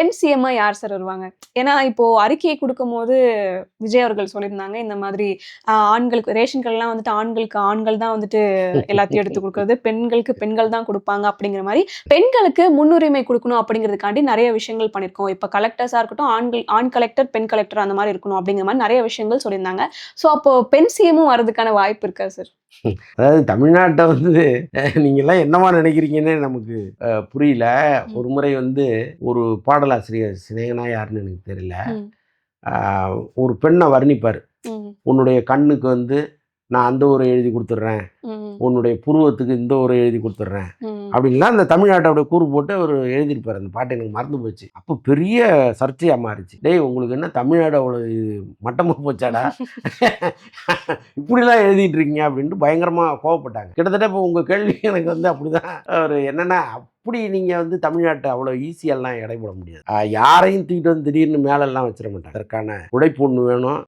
பெண் சிஎம்மா யார் சார் வருவாங்க? ஏன்னா இப்போ அறிக்கையை குடுக்கும்போது விஜய் அவர்கள் சொல்லியிருந்தாங்க, இந்த மாதிரி ஆண்களுக்கு ரேஷன் கார்ட்லாம் வந்துட்டு ஆண்களுக்கு ஆண்கள் தான் வந்துட்டு எல்லாத்தையும் எடுத்து குடுக்குறது. பெண்களுக்கு பெண்கள் தான் குடுப்பாங்க அப்படிங்கிற மாரி, பெண்களுக்கு முன்னுரிமை குடுக்கணும் அப்படிங்கிறதுக்காண்டி நெறைய விஷயங்கள் பண்ணியிருக்கோம். இப்ப கலெக்டர்ஸா இருக்கட்டும், ஆண் கலெக்டர், பெண் கலெக்டர் அந்த மாரி இருக்கணும் அப்படிங்கிற மாரி நெறைய விஷயங்கள் சொல்லியிருந்தாங்க. ஸோ அப்போ பெண் சிஎம்மும் வரதுக்கான வாய்ப்பு இருக்கா சார்? அதாவது தமிழ்நாட்டை நீங்கெல்லாம் என்னவா நினைக்கிறீங்கன்னு நமக்கு புரியல. ஒரு முறை ஒரு பாடலாசிரியர் சிநேகனா யாருன்னு எனக்கு தெரியல. ஒரு பெண்ணை வர்ணிப்பார். உன்னுடைய கண்ணுக்கு நான் அந்த ஒரு எழுதி கொடுத்துட்றேன், உன்னுடைய புருவத்துக்கு இந்த ஒரு எழுதி கொடுத்துட்றேன் அப்படின்லாம் அந்த தமிழ்நாட்டோட கூறு போட்டு அவர் எழுதியிருப்பார். அந்த பாட்டு எனக்கு மறந்து போச்சு. அப்போ பெரிய சர்ச்சையாக மாறிச்சு. டேய் உங்களுக்கு என்ன தமிழ்நாடு அவ்வளோ மட்டமாக போச்சாடா, இப்படிலாம் எழுதிட்டு இருக்கீங்க அப்படின்ட்டு பயங்கரமாக கோவப்பட்டாங்க. கிட்டத்தட்ட இப்போ உங்கள் கேள்வி எனக்கு அப்படிதான் அவர் என்னென்னா, அப்படி நீங்கள் தமிழ்நாட்டை அவ்வளோ ஈஸியெல்லாம் எடைபோட முடியாது. யாரையும் தூக்கிட்டு திடீர்னு மேலெல்லாம் வச்சிட மாட்டாங்க. அதற்கான உழைப்பு ஒன்று வேணும்.